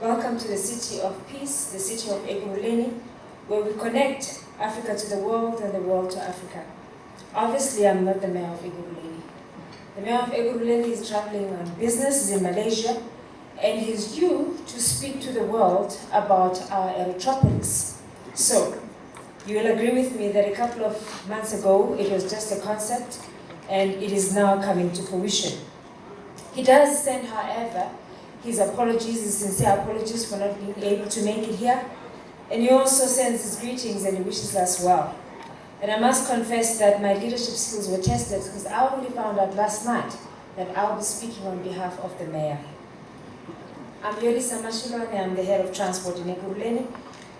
Welcome to the city of peace, the city of Ekurhuleni, where we connect Africa to the world and the world to Africa. Obviously, I'm not the mayor of Ekurhuleni. The mayor of Ekurhuleni is traveling on business, he's in Malaysia, and he's due to speak to the world about our electropolis. So, you will agree with me that a couple of months ago, it was just a concept, and it is now coming to fruition. He does send, however, his apologies, his sincere apologies for not being able to make it here. And he also sends his greetings and he wishes us well. And I must confess that my leadership skills were tested because I only found out last night that I'll be speaking on behalf of the mayor. I'm Yolisa Mashilwane, I'm the head of transport in Ekurhuleni.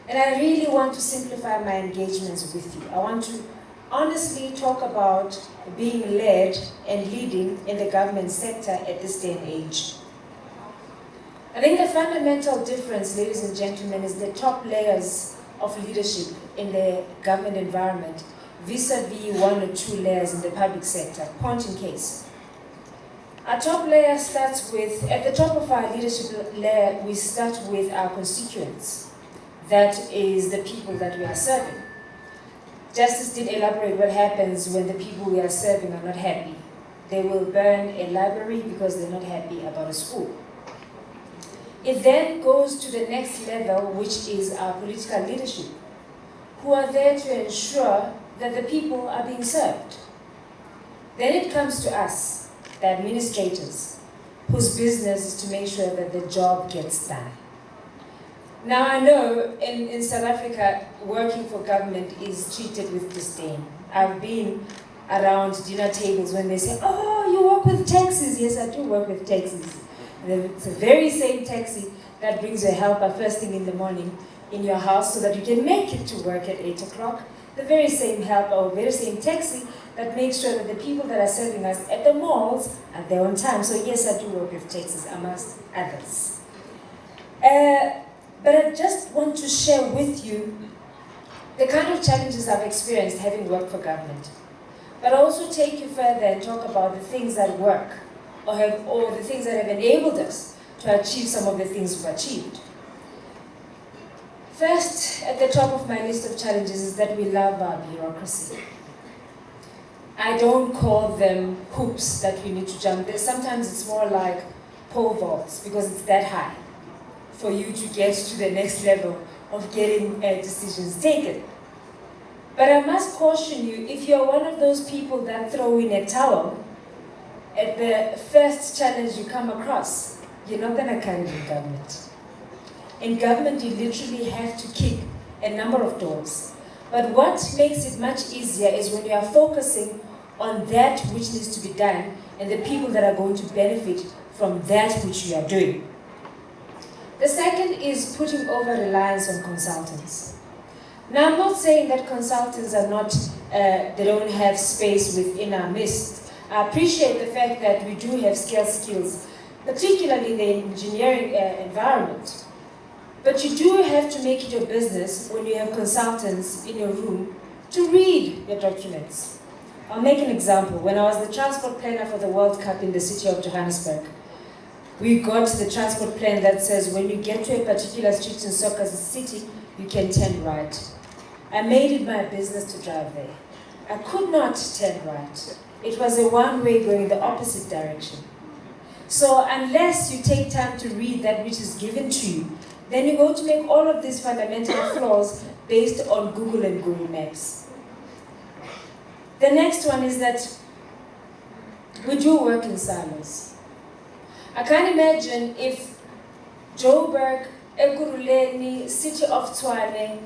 And I really want to simplify my engagements with you. I want to honestly talk about being led and leading in the government sector at this day and age. I think the fundamental difference, ladies and gentlemen, is the top layers of leadership in the government environment vis-a-vis one or two layers in the public sector. Point in case. Our top layer starts with, at the top of our leadership layer, we start with our constituents. That is the people that we are serving. Justice did elaborate what happens when the people we are serving are not happy. They will burn a library because they're not happy about a school. It then goes to the next level, which is our political leadership, who are there to ensure that the people are being served. Then it comes to us, the administrators, whose business is to make sure that the job gets done. Now I know in South Africa, working for government is treated with disdain. I've been around dinner tables when they say, oh, you work with taxis. Yes, I do work with taxis. It's the very same taxi that brings your helper first thing in the morning in your house so that you can make it to work at 8 o'clock. The very same helper or very same taxi that makes sure that the people that are serving us at the malls are there on time. So yes, I do work with taxis amongst others. But I just want to share with you the kind of challenges I've experienced having worked for government. But also take you further and talk about the things that work or the things that have enabled us to achieve some of the things we've achieved. First, at the top of my list of challenges is that we love our bureaucracy. I don't call them hoops that we need to jump. Sometimes it's more like pole vaults because it's that high for you to get to the next level of getting decisions taken. But I must caution you, if you're one of those people that throw in a towel at the first challenge you come across, you're not going to carry the government. In government, you literally have to kick a number of doors. But what makes it much easier is when you are focusing on that which needs to be done and the people that are going to benefit from that which you are doing. The second is putting over-reliance on consultants. Now, I'm not saying that consultants are not, they don't have space within our midst. I appreciate the fact that we do have scarce skills, particularly in the engineering environment. But you do have to make it your business when you have consultants in your room to read your documents. I'll make an example. When I was the transport planner for the World Cup in the city of Johannesburg, we got the transport plan that says when you get to a particular street in Soccer City, you can turn right. I made it my business to drive there. I could not turn right. It was a one-way going in the opposite direction. So unless you take time to read that which is given to you, then you're going to make all of these fundamental flaws based on Google and Google Maps. The next one is that we do work in silos. I can't imagine if Joburg, Ekurhuleni, city of Tshwane,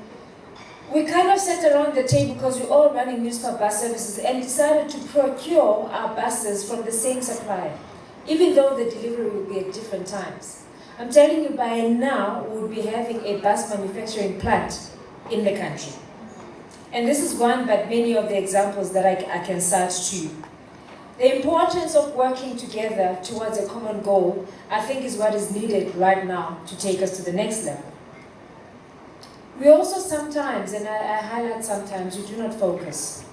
we kind of sat around the table because we're all running municipal bus services and decided to procure our buses from the same supplier, even though the delivery will be at different times. I'm telling you, by now, we'll be having a bus manufacturing plant in the country. And this is one, but many of the examples that I can cite to you. The importance of working together towards a common goal, I think, is what is needed right now to take us to the next level. We also sometimes, and I highlight sometimes, we do not focus.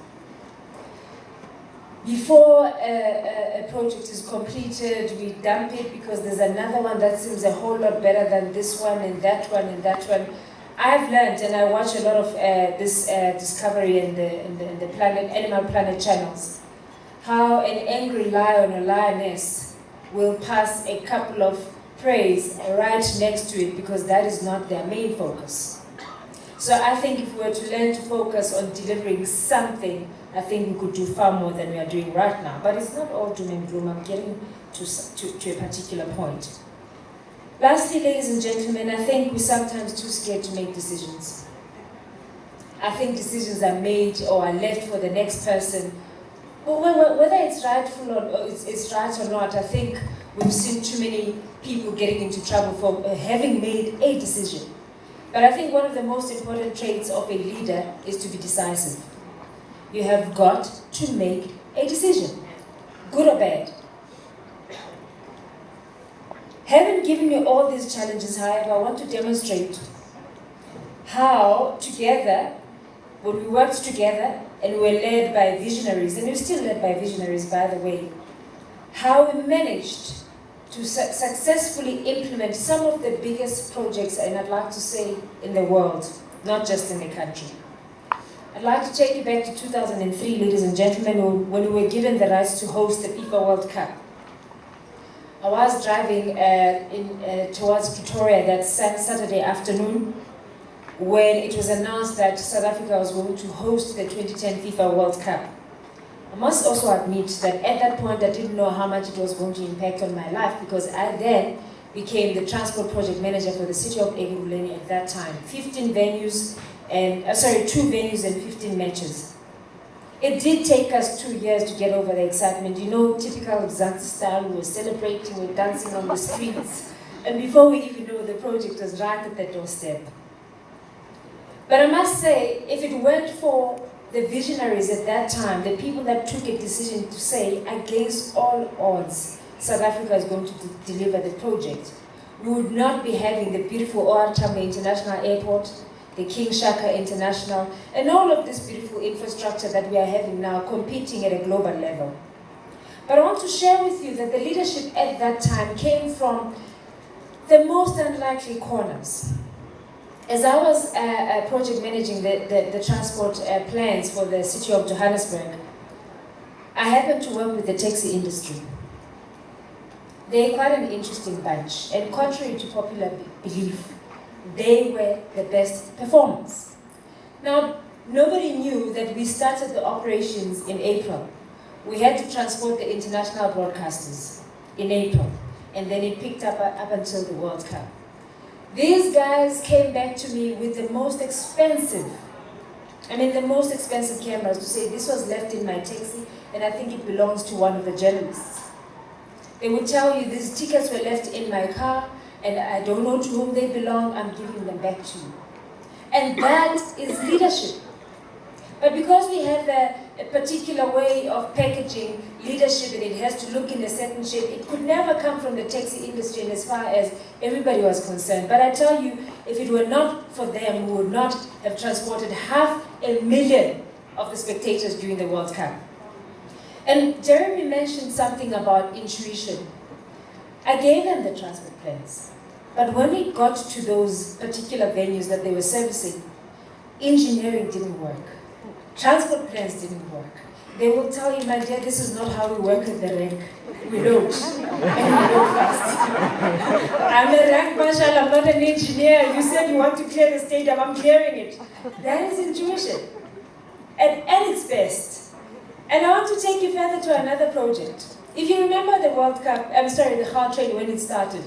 Before a project is completed, we dump it because there's another one that seems a whole lot better than this one and that one and that one. I've learned, and I watch a lot of this Discovery and the Planet, Animal Planet channels, how an angry lion or lioness will pass a couple of preys right next to it because that is not their main focus. So I think if we were to learn to focus on delivering something, I think we could do far more than we are doing right now. But it's not all doom and gloom. I'm getting to a particular point. Lastly, ladies and gentlemen, I think we're sometimes too scared to make decisions. I think decisions are made or are left for the next person. But whether it's rightful or it's right or not, I think we've seen too many people getting into trouble for having made a decision. But I think one of the most important traits of a leader is to be decisive. You have got to make a decision, good or bad. Having given you all these challenges, however, I want to demonstrate how together, when we worked together and we were led by visionaries, and we're still led by visionaries, by the way, how we managed to successfully implement some of the biggest projects, and I'd like to say, in the world, not just in the country. I'd like to take you back to 2003, ladies and gentlemen, when we were given the rights to host the FIFA World Cup. I was driving towards Pretoria that Saturday afternoon when it was announced that South Africa was going to host the 2010 FIFA World Cup. I must also admit that at that point I didn't know how much it was going to impact on my life because I then became the transport project manager for the city of Ekurhuleni at that time. 15 venues and, 2 venues and 15 matches. It did take us 2 years to get over the excitement. You know, typical of Zanzi style, we were celebrating, we were dancing on the streets. And before we even know, the project was right at the doorstep. But I must say, if it weren't for the visionaries at that time, the people that took a decision to say, against all odds, South Africa is going to deliver the project, we would not be having the beautiful OR Tambo International Airport, the King Shaka International, and all of this beautiful infrastructure that we are having now competing at a global level. But I want to share with you that the leadership at that time came from the most unlikely corners. As I was project managing the transport plans for the city of Johannesburg, I happened to work with the taxi industry. They're quite an interesting bunch, and contrary to popular belief, they were the best performers. Now, nobody knew that we started the operations in April. We had to transport the international broadcasters in April, and then it picked up until the World Cup. These guys came back to me with the most expensive cameras to say this was left in my taxi and I think it belongs to one of the journalists. They would tell you these tickets were left in my car and I don't know to whom they belong, I'm giving them back to you. And that is leadership. But because we have a particular way of packaging leadership and it has to look in a certain shape, it could never come from the taxi industry and as far as everybody was concerned. But I tell you, if it were not for them, we would not have transported 500,000 of the spectators during the World Cup. And Jeremy mentioned something about intuition. I gave them the transport plans. But when we got to those particular venues that they were servicing, engineering didn't work. Transport plans didn't work. They will tell you, my dear, this is not how we work at the rank. We don't. And we go fast. I'm a rank marshal, I'm not an engineer. You said you want to clear the stadium, I'm clearing it. That is intuition. At its best. And I want to take you further to another project. If you remember the World Cup, the Gautrain when it started,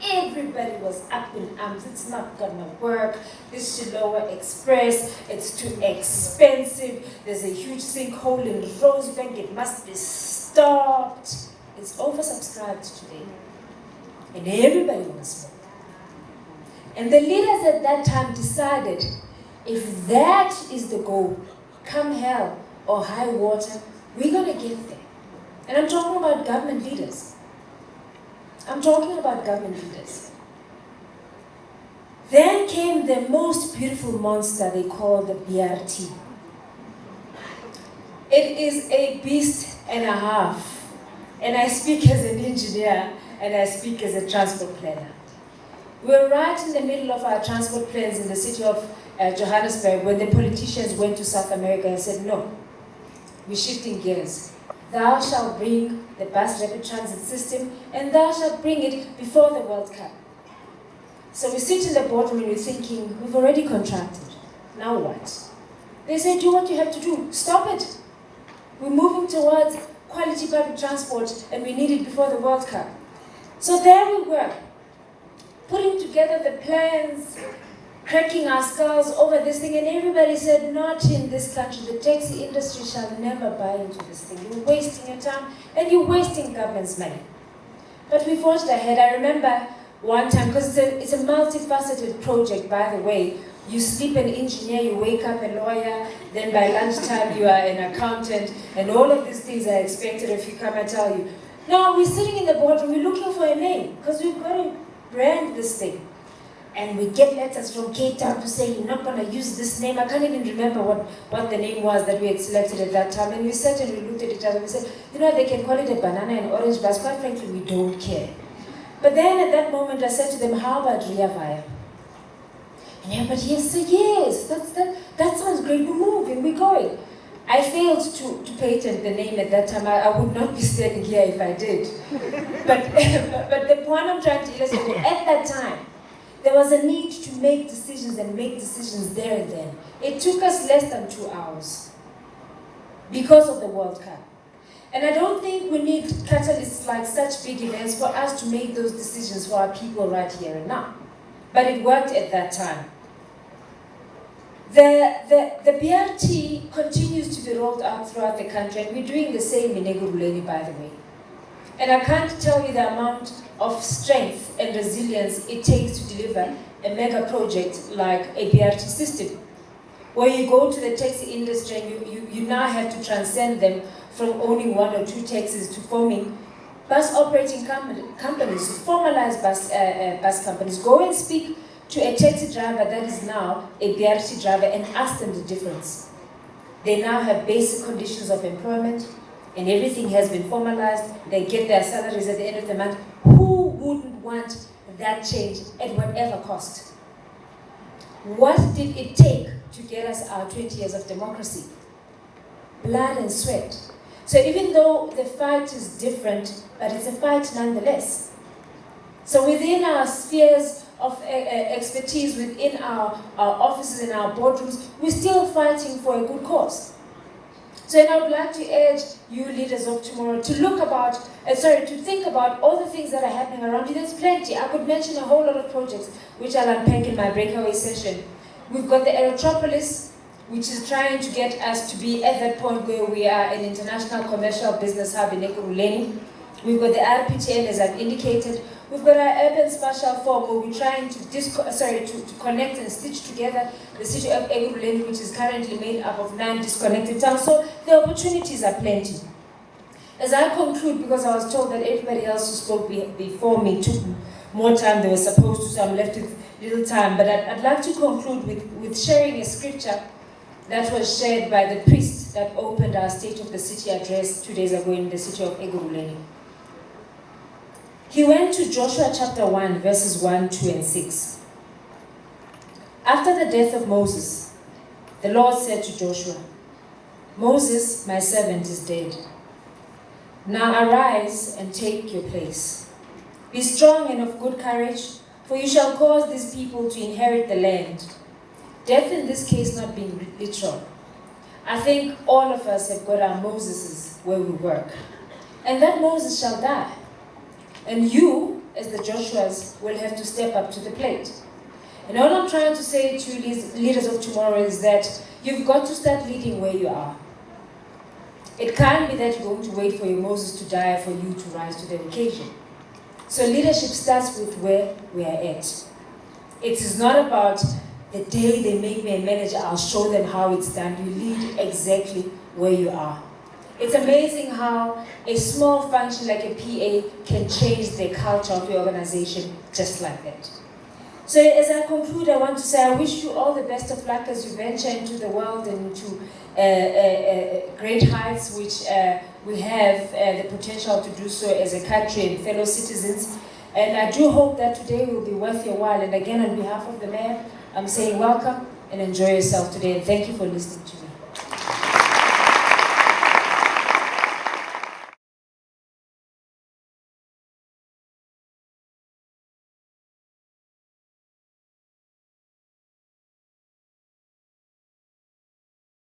everybody was up in arms. It's not gonna work. This Shiloh Express, it's too expensive. There's a huge sinkhole in Rosebank. It must be stopped. It's oversubscribed today. And everybody wants more. And the leaders at that time decided, if that is the goal, come hell or high water, we're gonna get there. And I'm talking about government leaders. I'm talking about government leaders. Then came the most beautiful monster they call the BRT. It is a beast and a half. And I speak as an engineer and I speak as a transport planner. We're right in the middle of our transport plans in the city of Johannesburg when the politicians went to South America and said, no, we're shifting gears. Thou shalt bring the bus rapid transit system and thou shalt bring it before the World Cup. So we sit in the boardroom and we're thinking, we've already contracted. Now what? They say, do what you have to do. Stop it. We're moving towards quality public transport and we need it before the World Cup. So there we were, putting together the plans, cracking our skulls over this thing, and everybody said, not in this country. The taxi industry shall never buy into this thing. You're wasting your time and you're wasting government's money. But we forged ahead. I remember one time, because it's a multifaceted project, by the way. You sleep an engineer, you wake up a lawyer, then by lunchtime you are an accountant, and all of these things are expected if you come and tell you. Now we're sitting in the boardroom, we're looking for a name, because we've got to brand this thing. And we get letters from Cape Town to say, you're not going to use this name. I can't even remember what the name was that we had selected at that time. And we sat and we looked at each other and we said, you know, they can call it a banana and orange, but quite frankly, we don't care. But then at that moment, I said to them, how about Ria Vaya? And everybody else said, yes, that sounds great, we're moving, we're going. I failed to patent the name at that time. I would not be standing here if I did. But the point I'm trying to illustrate, at that time, there was a need to make decisions and make decisions there and then. It took us less than 2 hours because of the World Cup. And I don't think we need catalysts like such big events for us to make those decisions for our people right here and now. But it worked at that time. The BRT continues to be rolled out throughout the country, and we're doing the same in Ekurhuleni, by the way. And I can't tell you the amount of strength and resilience it takes to deliver a mega project like a BRT system. Where you go to the taxi industry and you now have to transcend them from owning 1 or 2 taxis to forming bus operating companies, formalized bus companies. Go and speak to a taxi driver that is now a BRT driver and ask them the difference. They now have basic conditions of employment and everything has been formalized. They get their salaries at the end of the month. Who wouldn't want that change at whatever cost? What did it take to get us our 20 years of democracy? Blood and sweat. So even though the fight is different, but it's a fight nonetheless. So within our spheres of expertise, within our offices and our boardrooms, we're still fighting for a good cause. So I would like to urge you leaders of tomorrow to to think about all the things that are happening around you. There's plenty. I could mention a whole lot of projects which I'll unpack in my breakaway session. We've got the Aerotropolis, which is trying to get us to be at that point where we are an international commercial business hub in Ekurhuleni. We've got the RPTN, as I've indicated. We've got our urban spatial form where we're trying to connect and stitch together the city of Ekurhuleni, which is currently made up of 9 disconnected towns. So the opportunities are plenty. As I conclude, because I was told that everybody else who spoke before me took more time than they were supposed to, so I'm left with little time. But I'd like to conclude with sharing a scripture that was shared by the priest that opened our State of the City address 2 days ago in the city of Ekurhuleni. He went to Joshua chapter 1, verses 1, 2, and 6. After the death of Moses, the Lord said to Joshua, Moses, my servant, is dead. Now arise and take your place. Be strong and of good courage, for you shall cause these people to inherit the land. Death in this case not being literal. I think all of us have got our Moseses where we work. And that Moses shall die. And you, as the Joshuas, will have to step up to the plate. And all I'm trying to say to you leaders of tomorrow is that you've got to start leading where you are. It can't be that you're going to wait for your Moses to die for you to rise to the occasion. So leadership starts with where we are at. It is not about the day they make me a manager, I'll show them how it's done. You lead exactly where you are. It's amazing how a small function like a PA can change the culture of your organization just like that. So as I conclude, I want to say I wish you all the best of luck as you venture into the world and into great heights, which we have the potential to do so as a country and fellow citizens. And I do hope that today will be worth your while. And again, on behalf of the mayor, I'm saying welcome and enjoy yourself today. And thank you for listening to me.